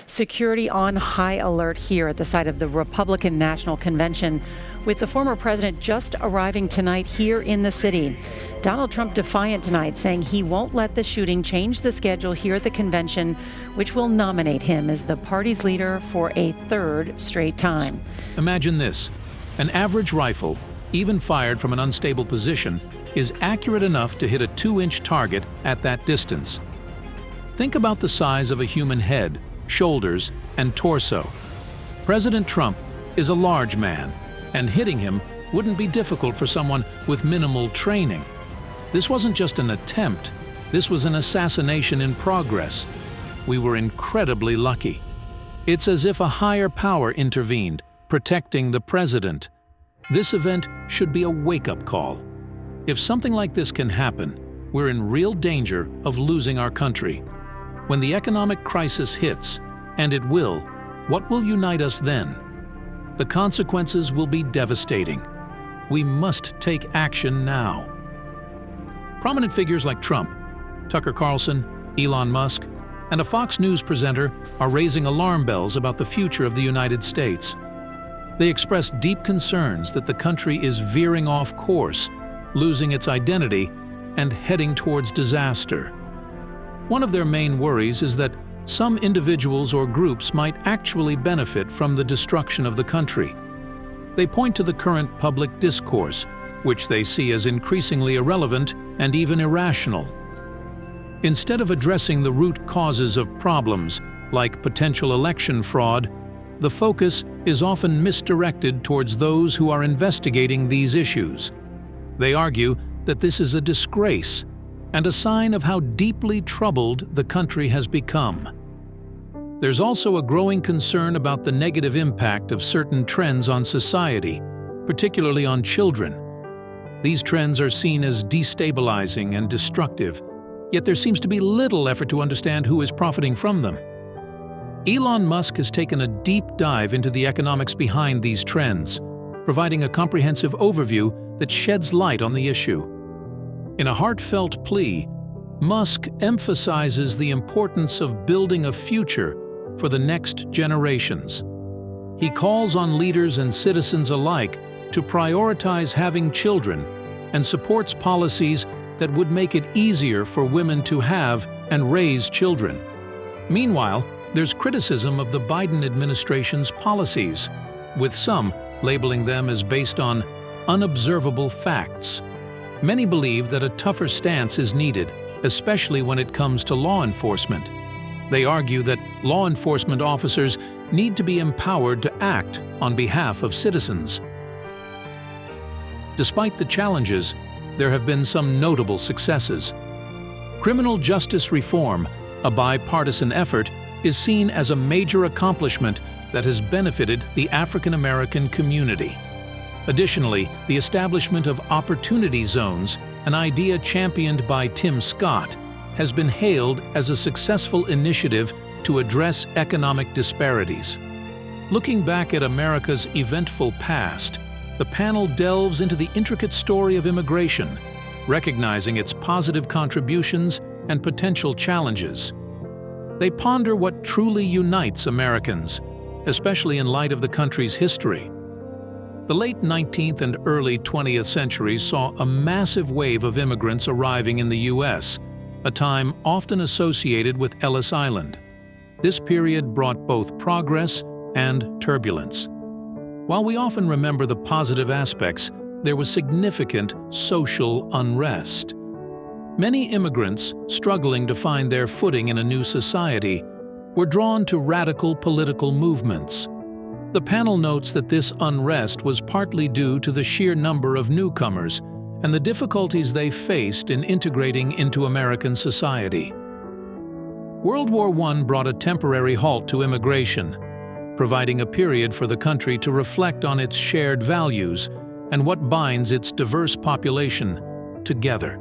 Security on high alert here at the site of the Republican National Convention, with the former president just arriving tonight here in the city. Donald Trump defiant tonight, saying he won't let the shooting change the schedule here at the convention, which will nominate him as the party's leader for a third straight time. Imagine this. An average rifle, even fired from an unstable position, is accurate enough to hit a 2-inch target at that distance. Think about the size of a human head, shoulders, and torso. President Trump is a large man, and hitting him wouldn't be difficult for someone with minimal training. This wasn't just an attempt, this was an assassination in progress. We were incredibly lucky. It's as if a higher power intervened, protecting the president. This event should be a wake-up call. If something like this can happen, we're in real danger of losing our country. When the economic crisis hits, and it will, what will unite us then? The consequences will be devastating. We must take action now. Prominent figures like Trump, Tucker Carlson, Elon Musk, and a Fox News presenter are raising alarm bells about the future of the United States. They express deep concerns that the country is veering off course, losing its identity, and heading towards disaster. One of their main worries is that some individuals or groups might actually benefit from the destruction of the country. They point to the current public discourse, which they see as increasingly irrelevant and even irrational. Instead of addressing the root causes of problems, like potential election fraud, the focus is often misdirected towards those who are investigating these issues. They argue that this is a disgrace and a sign of how deeply troubled the country has become. There's also a growing concern about the negative impact of certain trends on society, particularly on children. These trends are seen as destabilizing and destructive, yet there seems to be little effort to understand who is profiting from them. Elon Musk has taken a deep dive into the economics behind these trends, providing a comprehensive overview that sheds light on the issue. In a heartfelt plea, Musk emphasizes the importance of building a future for the next generations. He calls on leaders and citizens alike to prioritize having children and supports policies that would make it easier for women to have and raise children. Meanwhile, there's criticism of the Biden administration's policies, with some labeling them as based on unobservable facts. Many believe that a tougher stance is needed, especially when it comes to law enforcement. They argue that law enforcement officers need to be empowered to act on behalf of citizens. Despite the challenges, there have been some notable successes. Criminal justice reform, a bipartisan effort, is seen as a major accomplishment that has benefited the African American community. Additionally, the establishment of opportunity zones, an idea championed by Tim Scott, has been hailed as a successful initiative to address economic disparities. Looking back at America's eventful past, the panel delves into the intricate story of immigration, recognizing its positive contributions and potential challenges. They ponder what truly unites Americans, especially in light of the country's history. The late 19th and early 20th centuries saw a massive wave of immigrants arriving in the U.S., a time often associated with Ellis Island. This period brought both progress and turbulence. While we often remember the positive aspects, there was significant social unrest. Many immigrants, struggling to find their footing in a new society, were drawn to radical political movements. The panel notes that this unrest was partly due to the sheer number of newcomers and the difficulties they faced in integrating into American society. World War I brought a temporary halt to immigration, providing a period for the country to reflect on its shared values and what binds its diverse population together.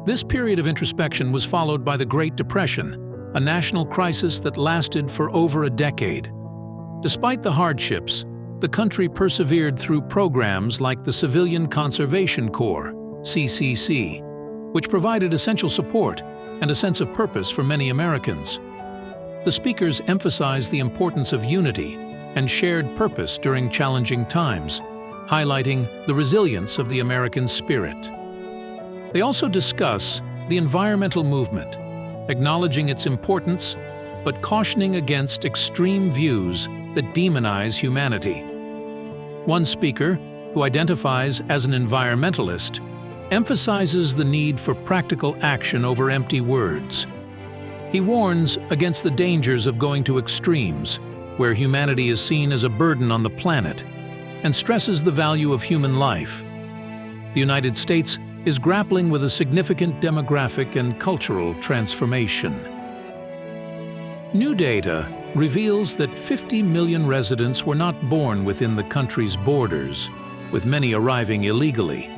This period of introspection was followed by the Great Depression, a national crisis that lasted for over a decade. Despite the hardships, the country persevered through programs like the Civilian Conservation Corps, CCC, which provided essential support and a sense of purpose for many Americans. The speakers emphasize the importance of unity and shared purpose during challenging times, highlighting the resilience of the American spirit. They also discuss the environmental movement, acknowledging its importance but cautioning against extreme views that demonize humanity. One speaker, who identifies as an environmentalist, emphasizes the need for practical action over empty words. He warns against the dangers of going to extremes, where humanity is seen as a burden on the planet, and stresses the value of human life. The United States is grappling with a significant demographic and cultural transformation. New data reveals that 50 million residents were not born within the country's borders, with many arriving illegally,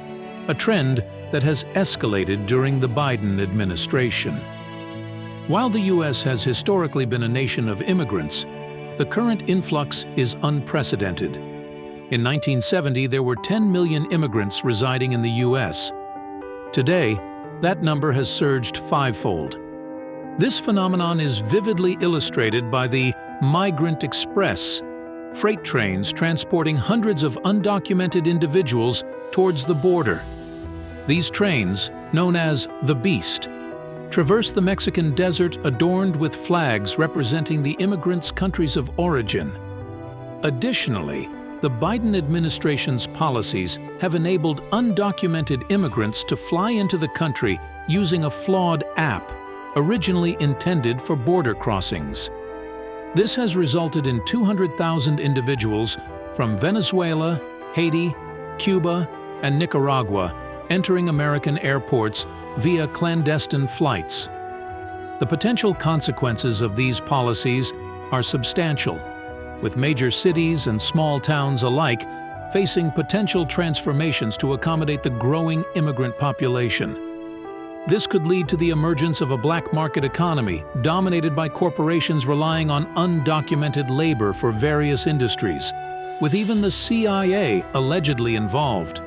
a trend that has escalated during the Biden administration. While the U.S. has historically been a nation of immigrants, the current influx is unprecedented. In 1970, there were 10 million immigrants residing in the U.S. Today, that number has surged fivefold. This phenomenon is vividly illustrated by the Migrant Express, freight trains transporting hundreds of undocumented individuals towards the border. These trains, known as the Beast, traverse the Mexican desert adorned with flags representing the immigrants' countries of origin. Additionally, the Biden administration's policies have enabled undocumented immigrants to fly into the country using a flawed app originally intended for border crossings. This has resulted in 200,000 individuals from Venezuela, Haiti, Cuba, and Nicaragua entering American airports via clandestine flights. The potential consequences of these policies are substantial, with major cities and small towns alike facing potential transformations to accommodate the growing immigrant population. This could lead to the emergence of a black market economy dominated by corporations relying on undocumented labor for various industries, with even the CIA allegedly involved.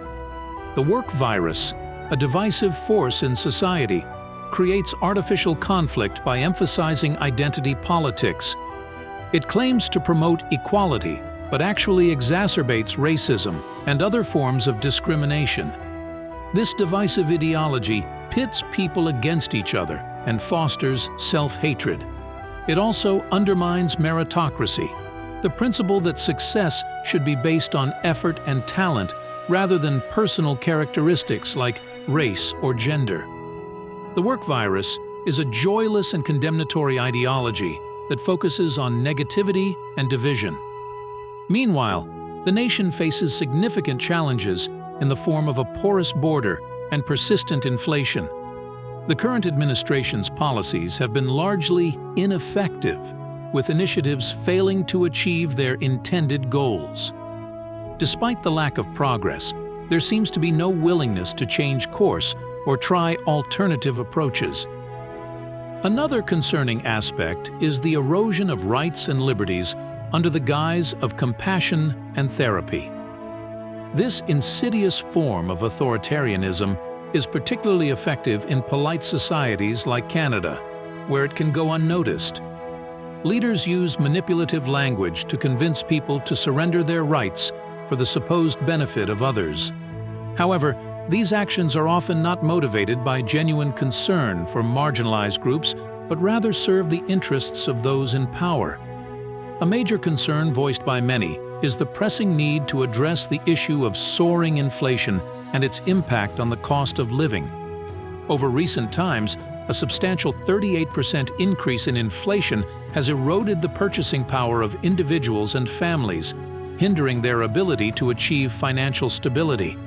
The work virus, a divisive force in society, creates artificial conflict by emphasizing identity politics. It claims to promote equality, but actually exacerbates racism and other forms of discrimination. This divisive ideology pits people against each other and fosters self-hatred. It also undermines meritocracy, the principle that success should be based on effort and talent rather than personal characteristics like race or gender. The work virus is a joyless and condemnatory ideology that focuses on negativity and division. Meanwhile, the nation faces significant challenges in the form of a porous border and persistent inflation. The current administration's policies have been largely ineffective, with initiatives failing to achieve their intended goals. Despite the lack of progress, there seems to be no willingness to change course or try alternative approaches. Another concerning aspect is the erosion of rights and liberties under the guise of compassion and therapy. This insidious form of authoritarianism is particularly effective in polite societies like Canada, where it can go unnoticed. Leaders use manipulative language to convince people to surrender their rights for the supposed benefit of others. However, these actions are often not motivated by genuine concern for marginalized groups, but rather serve the interests of those in power. A major concern voiced by many is the pressing need to address the issue of soaring inflation and its impact on the cost of living. Over recent times, a substantial 38% increase in inflation has eroded the purchasing power of individuals and families, hindering their ability to achieve financial stability.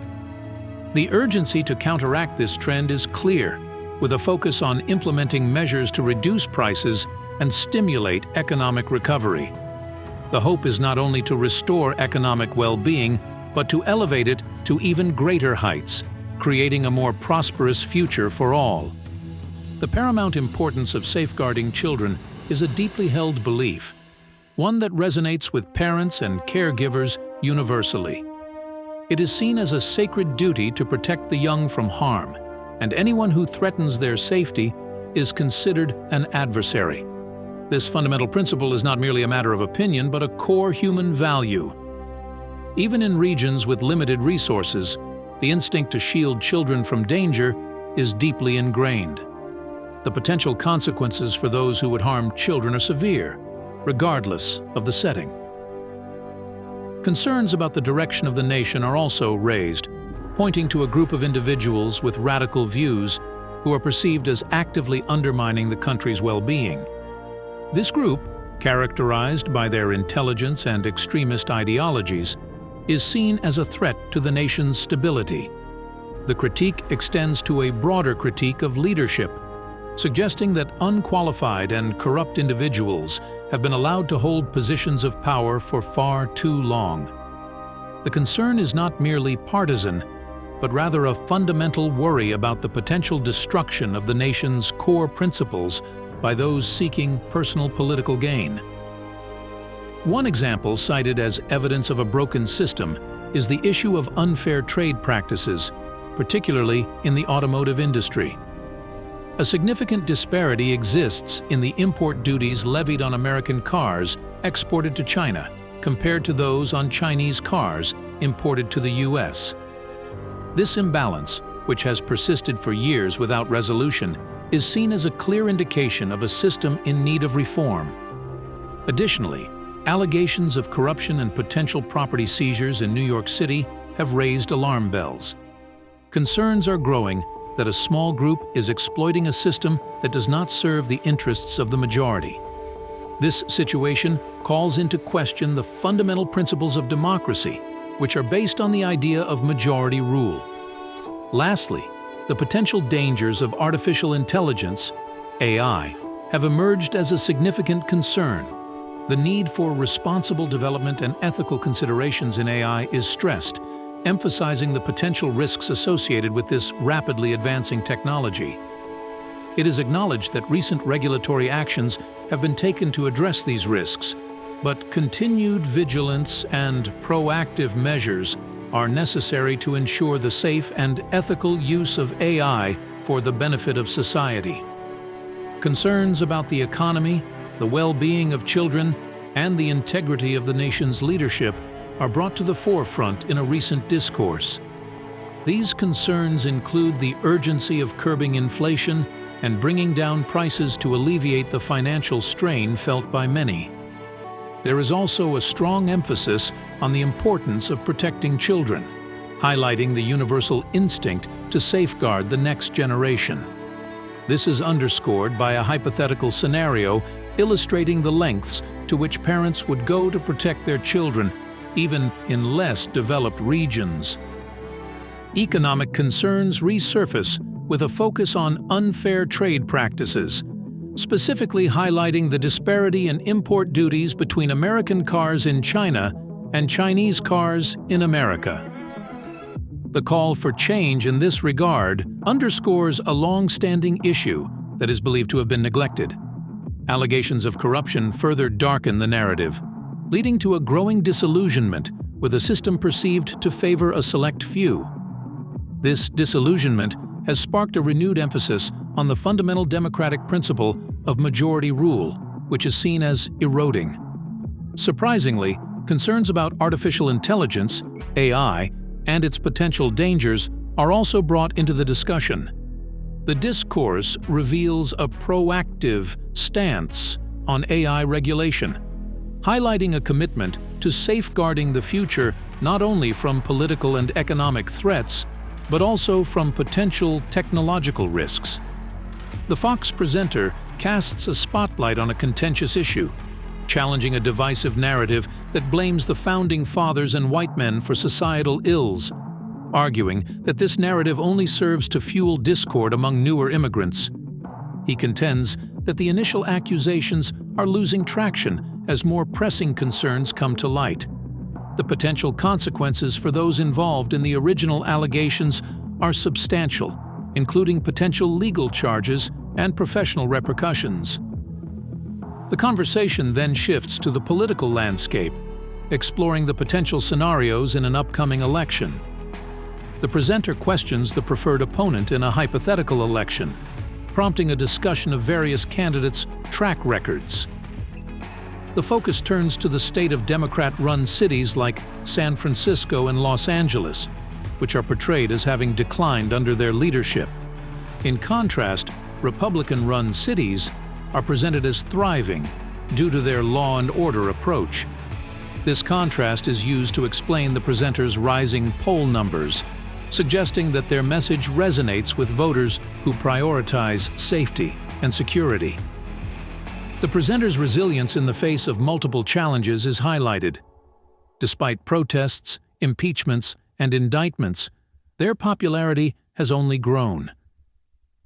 The urgency to counteract this trend is clear, with a focus on implementing measures to reduce prices and stimulate economic recovery. The hope is not only to restore economic well-being, but to elevate it to even greater heights, creating a more prosperous future for all. The paramount importance of safeguarding children is a deeply held belief, one that resonates with parents and caregivers universally. It is seen as a sacred duty to protect the young from harm, and anyone who threatens their safety is considered an adversary. This fundamental principle is not merely a matter of opinion, but a core human value. Even in regions with limited resources, the instinct to shield children from danger is deeply ingrained. The potential consequences for those who would harm children are severe, regardless of the setting. Concerns about the direction of the nation are also raised, pointing to a group of individuals with radical views who are perceived as actively undermining the country's well-being. This group, characterized by their intelligence and extremist ideologies, is seen as a threat to the nation's stability. The critique extends to a broader critique of leadership, suggesting that unqualified and corrupt individuals have been allowed to hold positions of power for far too long. The concern is not merely partisan, but rather a fundamental worry about the potential destruction of the nation's core principles by those seeking personal political gain. One example cited as evidence of a broken system is the issue of unfair trade practices, particularly in the automotive industry. A significant disparity exists in the import duties levied on American cars exported to China compared to those on Chinese cars imported to the U.S. This imbalance, which has persisted for years without resolution, is seen as a clear indication of a system in need of reform. Additionally, allegations of corruption and potential property seizures in New York City have raised alarm bells. Concerns are growing that a small group is exploiting a system that does not serve the interests of the majority. This situation calls into question the fundamental principles of democracy, which are based on the idea of majority rule. Lastly, the potential dangers of artificial intelligence, AI, have emerged as a significant concern. The need for responsible development and ethical considerations in AI is stressed, emphasizing the potential risks associated with this rapidly advancing technology. It is acknowledged that recent regulatory actions have been taken to address these risks, but continued vigilance and proactive measures are necessary to ensure the safe and ethical use of AI for the benefit of society. Concerns about the economy, the well-being of children, and the integrity of the nation's leadership are brought to the forefront in a recent discourse. These concerns include the urgency of curbing inflation and bringing down prices to alleviate the financial strain felt by many. There is also a strong emphasis on the importance of protecting children, highlighting the universal instinct to safeguard the next generation. This is underscored by a hypothetical scenario illustrating the lengths to which parents would go to protect their children, even in less developed regions. Economic concerns resurface with a focus on unfair trade practices, specifically highlighting the disparity in import duties between American cars in China and Chinese cars in America. The call for change in this regard underscores a long-standing issue that is believed to have been neglected. Allegations of corruption further darken the narrative, leading to a growing disillusionment with a system perceived to favor a select few. This disillusionment has sparked a renewed emphasis on the fundamental democratic principle of majority rule, which is seen as eroding. Surprisingly, concerns about artificial intelligence, AI, and its potential dangers are also brought into the discussion. The discourse reveals a proactive stance on AI regulation, highlighting a commitment to safeguarding the future not only from political and economic threats, but also from potential technological risks. The Fox presenter casts a spotlight on a contentious issue, challenging a divisive narrative that blames the founding fathers and white men for societal ills, arguing that this narrative only serves to fuel discord among newer immigrants. He contends that the initial accusations are losing traction as more pressing concerns come to light. The potential consequences for those involved in the original allegations are substantial, including potential legal charges and professional repercussions. The conversation then shifts to the political landscape, exploring the potential scenarios in an upcoming election. The presenter questions the preferred opponent in a hypothetical election, prompting a discussion of various candidates' track records, the focus turns to the state of Democrat-run cities like San Francisco and Los Angeles, which are portrayed as having declined under their leadership. In contrast, Republican-run cities are presented as thriving due to their law and order approach. This contrast is used to explain the presenters' rising poll numbers, suggesting that their message resonates with voters who prioritize safety and security. The presenters' resilience in the face of multiple challenges is highlighted. Despite protests, impeachments, and indictments, their popularity has only grown.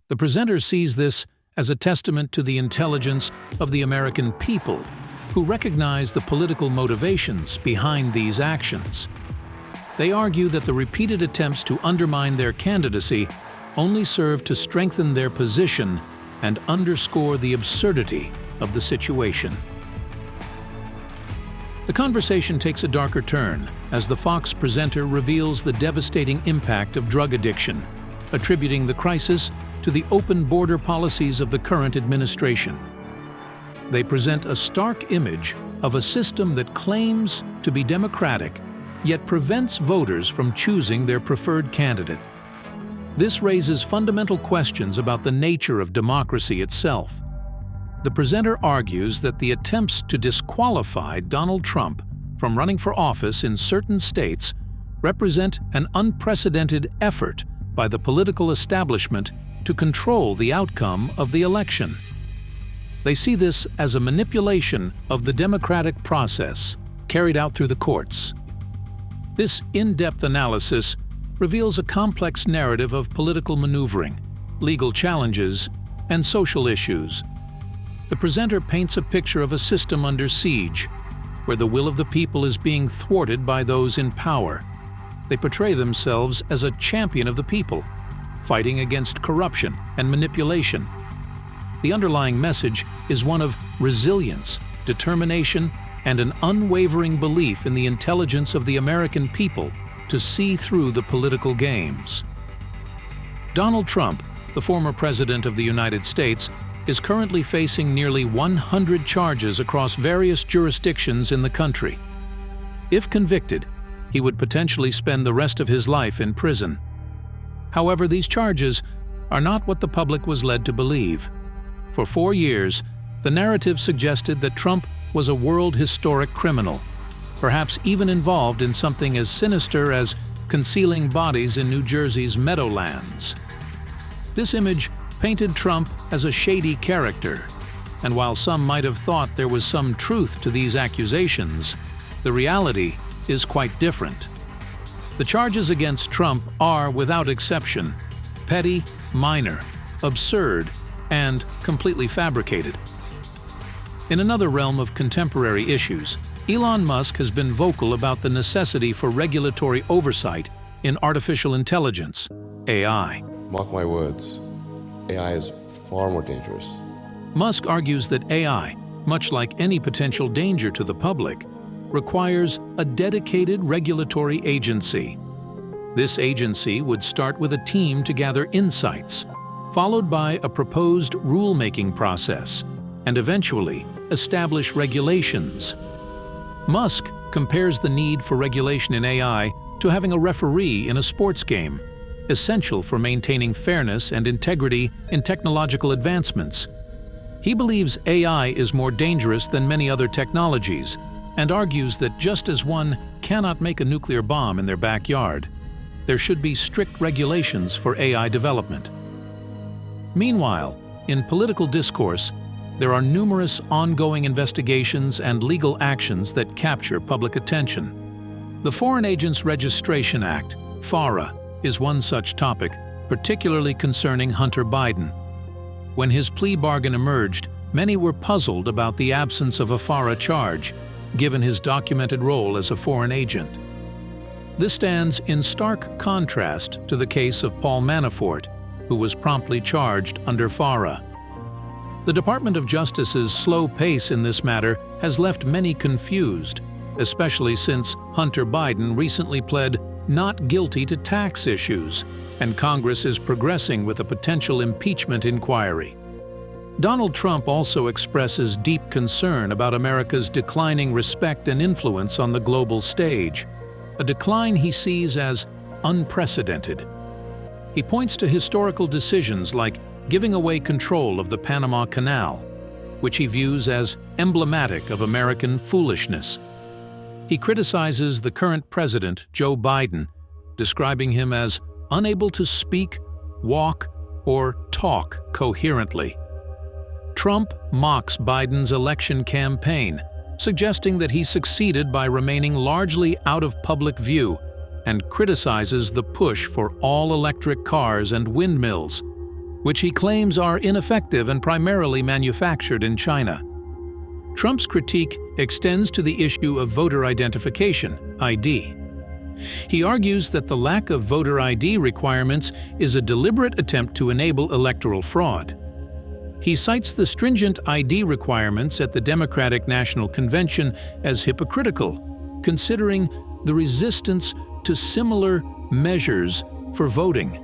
The presenter sees this as a testament to the intelligence of the American people, who recognize the political motivations behind these actions. They argue that the repeated attempts to undermine their candidacy only serve to strengthen their position and underscore the absurdity of the situation. The conversation takes a darker turn as the Fox presenter reveals the devastating impact of drug addiction, attributing the crisis to the open border policies of the current administration. They present a stark image of a system that claims to be democratic, yet prevents voters from choosing their preferred candidate. This raises fundamental questions about the nature of democracy itself. The presenter argues that the attempts to disqualify Donald Trump from running for office in certain states represent an unprecedented effort by the political establishment to control the outcome of the election. They see this as a manipulation of the democratic process carried out through the courts. This in-depth analysis reveals a complex narrative of political maneuvering, legal challenges, and social issues. The presenter paints a picture of a system under siege, where the will of the people is being thwarted by those in power. They portray themselves as a champion of the people, fighting against corruption and manipulation. The underlying message is one of resilience, determination, and an unwavering belief in the intelligence of the American people to see through the political games. Donald Trump, the former president of the United States, is currently facing nearly 100 charges across various jurisdictions in the country. If convicted, he would potentially spend the rest of his life in prison. However, these charges are not what the public was led to believe. For 4 years, the narrative suggested that Trump was a world historic criminal, perhaps even involved in something as sinister as concealing bodies in New Jersey's Meadowlands. This image painted Trump as a shady character, and while some might have thought there was some truth to these accusations, the reality is quite different. The charges against Trump are, without exception, petty, minor, absurd, and completely fabricated. In another realm of contemporary issues, Elon Musk has been vocal about the necessity for regulatory oversight in artificial intelligence, AI. Mark my words, AI is far more dangerous. Musk argues that AI, much like any potential danger to the public, requires a dedicated regulatory agency. This agency would start with a team to gather insights, followed by a proposed rulemaking process, and eventually establish regulations. Musk compares the need for regulation in AI to having a referee in a sports game, essential for maintaining fairness and integrity in technological advancements. He believes AI is more dangerous than many other technologies, and argues that just as one cannot make a nuclear bomb in their backyard, there should be strict regulations for AI development. Meanwhile, in political discourse, there are numerous ongoing investigations and legal actions that capture public attention. The Foreign Agents Registration Act, FARA, is one such topic, particularly concerning Hunter Biden. When his plea bargain emerged, many were puzzled about the absence of a FARA charge, given his documented role as a foreign agent. This stands in stark contrast to the case of Paul Manafort, who was promptly charged under FARA. The Department of Justice's slow pace in this matter has left many confused, especially since Hunter Biden recently pled not guilty to tax issues, and Congress is progressing with a potential impeachment inquiry. Donald Trump also expresses deep concern about America's declining respect and influence on the global stage, a decline he sees as unprecedented. He points to historical decisions like giving away control of the Panama Canal, which he views as emblematic of American foolishness. He criticizes the current president, Joe Biden, describing him as unable to speak, walk, or talk coherently. Trump mocks Biden's election campaign, suggesting that he succeeded by remaining largely out of public view, and criticizes the push for all-electric cars and windmills, which he claims are ineffective and primarily manufactured in China. Trump's critique extends to the issue of voter identification, ID. He argues that the lack of voter ID requirements is a deliberate attempt to enable electoral fraud. He cites the stringent ID requirements at the Democratic National Convention as hypocritical, considering the resistance to similar measures for voting.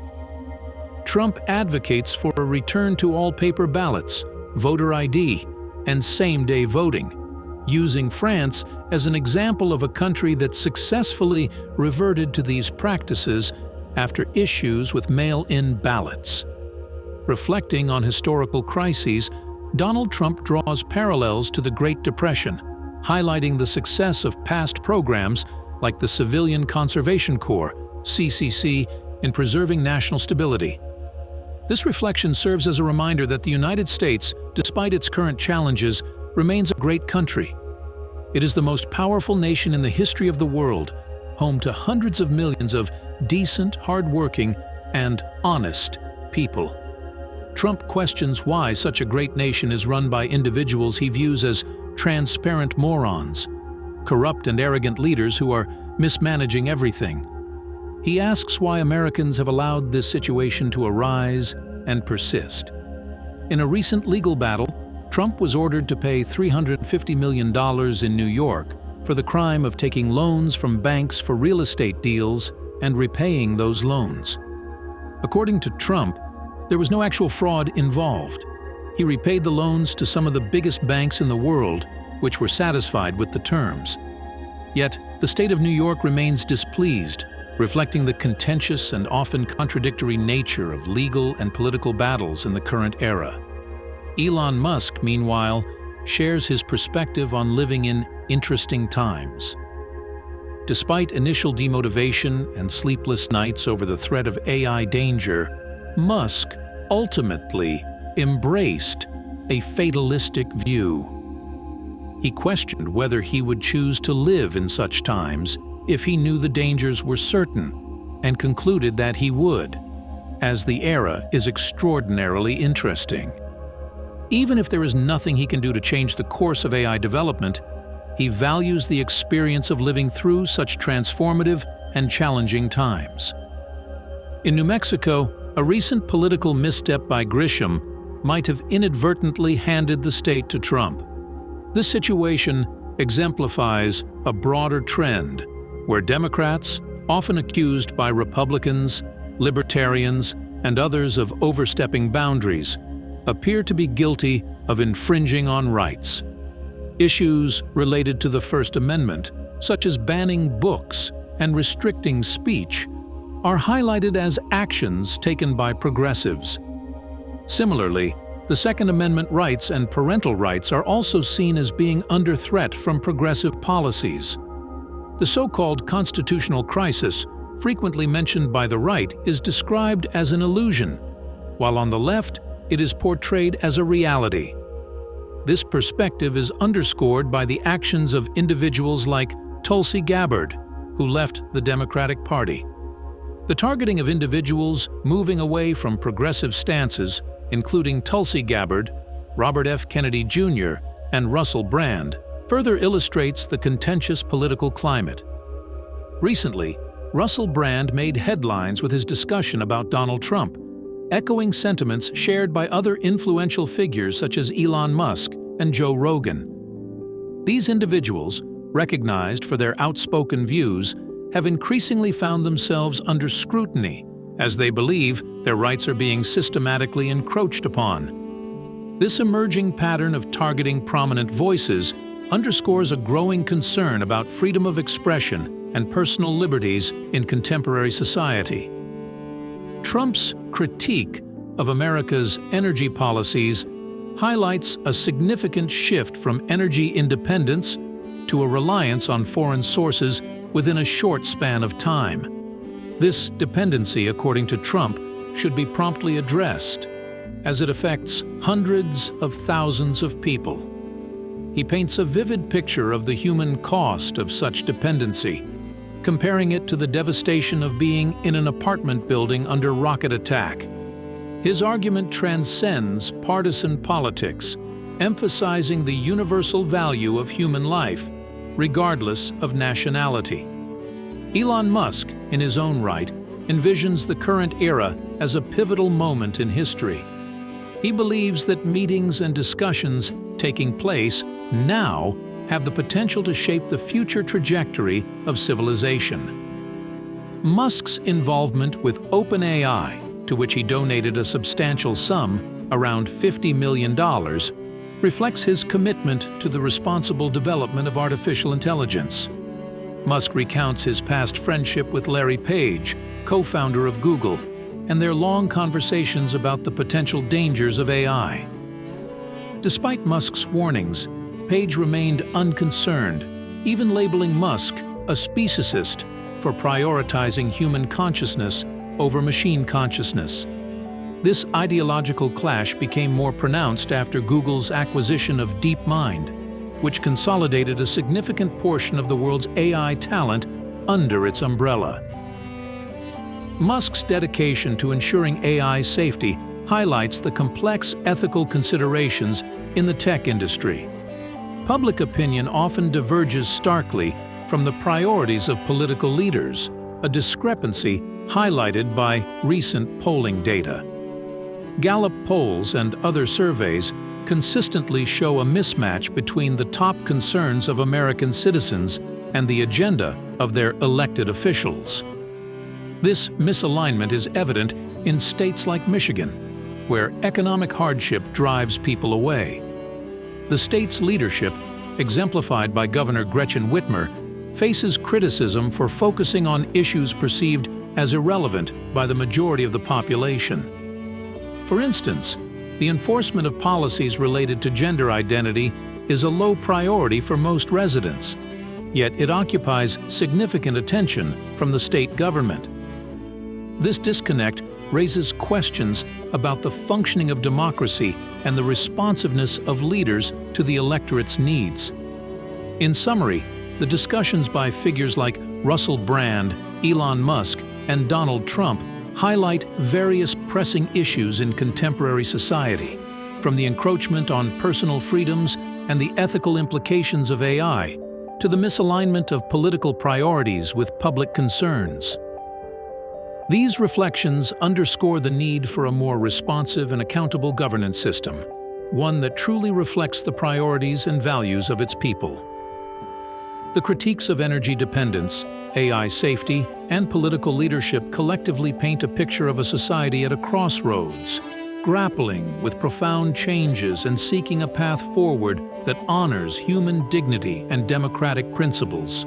Trump advocates for a return to all paper ballots, voter ID, and same-day voting, using France as an example of a country that successfully reverted to these practices after issues with mail-in ballots. Reflecting on historical crises, Donald Trump draws parallels to the Great Depression, highlighting the success of past programs like the Civilian Conservation Corps, CCC, in preserving national stability. This reflection serves as a reminder that the United States, despite its current challenges, remains a great country. It is the most powerful nation in the history of the world, home to hundreds of millions of decent, hard-working, and honest people. Trump questions why such a great nation is run by individuals he views as transparent morons, corrupt and arrogant leaders who are mismanaging everything. He asks why Americans have allowed this situation to arise and persist. In a recent legal battle, Trump was ordered to pay $350 million in New York for the crime of taking loans from banks for real estate deals and repaying those loans. According to Trump, there was no actual fraud involved. He repaid the loans to some of the biggest banks in the world, which were satisfied with the terms. Yet, the state of New York remains displeased, reflecting the contentious and often contradictory nature of legal and political battles in the current era. Elon Musk, meanwhile, shares his perspective on living in interesting times. Despite initial demotivation and sleepless nights over the threat of AI danger, Musk ultimately embraced a fatalistic view. He questioned whether he would choose to live in such times if he knew the dangers were certain, and concluded that he would, as the era is extraordinarily interesting. Even if there is nothing he can do to change the course of AI development, he values the experience of living through such transformative and challenging times. In New Mexico, a recent political misstep by Grisham might have inadvertently handed the state to Trump. This situation exemplifies a broader trend where Democrats, often accused by Republicans, libertarians, and others of overstepping boundaries, appear to be guilty of infringing on rights. Issues related to the First Amendment, such as banning books and restricting speech, are highlighted as actions taken by progressives. Similarly, the Second Amendment rights and parental rights are also seen as being under threat from progressive policies. The so-called constitutional crisis, frequently mentioned by the right, is described as an illusion, while on the left, it is portrayed as a reality. This perspective is underscored by the actions of individuals like Tulsi Gabbard, who left the Democratic Party. The targeting of individuals moving away from progressive stances, including Tulsi Gabbard, Robert F. Kennedy Jr., and Russell Brand, further illustrates the contentious political climate. Recently, Russell Brand made headlines with his discussion about Donald Trump, echoing sentiments shared by other influential figures such as Elon Musk and Joe Rogan. These individuals, recognized for their outspoken views, have increasingly found themselves under scrutiny as they believe their rights are being systematically encroached upon. This emerging pattern of targeting prominent voices underscores a growing concern about freedom of expression and personal liberties in contemporary society. Trump's critique of America's energy policies highlights a significant shift from energy independence to a reliance on foreign sources within a short span of time. This dependency, according to Trump, should be promptly addressed, as it affects hundreds of thousands of people. He paints a vivid picture of the human cost of such dependency, comparing it to the devastation of being in an apartment building under rocket attack. His argument transcends partisan politics, emphasizing the universal value of human life, regardless of nationality. Elon Musk, in his own right, envisions the current era as a pivotal moment in history. He believes that meetings and discussions taking place now have the potential to shape the future trajectory of civilization. Musk's involvement with OpenAI, to which he donated a substantial sum, around $50 million, reflects his commitment to the responsible development of artificial intelligence. Musk recounts his past friendship with Larry Page, co-founder of Google, and their long conversations about the potential dangers of AI. Despite Musk's warnings, Page remained unconcerned, even labeling Musk a speciesist for prioritizing human consciousness over machine consciousness. This ideological clash became more pronounced after Google's acquisition of DeepMind, which consolidated a significant portion of the world's AI talent under its umbrella. Musk's dedication to ensuring AI safety highlights the complex ethical considerations in the tech industry. Public opinion often diverges starkly from the priorities of political leaders, a discrepancy highlighted by recent polling data. Gallup polls and other surveys consistently show a mismatch between the top concerns of American citizens and the agenda of their elected officials. This misalignment is evident in states like Michigan, where economic hardship drives people away. The state's leadership, exemplified by Governor Gretchen Whitmer, faces criticism for focusing on issues perceived as irrelevant by the majority of the population. For instance, the enforcement of policies related to gender identity is a low priority for most residents, yet it occupies significant attention from the state government. This disconnect raises questions about the functioning of democracy and the responsiveness of leaders to the electorate's needs. In summary, the discussions by figures like Russell Brand, Elon Musk, and Donald Trump highlight various pressing issues in contemporary society, from the encroachment on personal freedoms and the ethical implications of AI, to the misalignment of political priorities with public concerns. These reflections underscore the need for a more responsive and accountable governance system, one that truly reflects the priorities and values of its people. The critiques of energy dependence, AI safety, and political leadership collectively paint a picture of a society at a crossroads, grappling with profound changes and seeking a path forward that honors human dignity and democratic principles.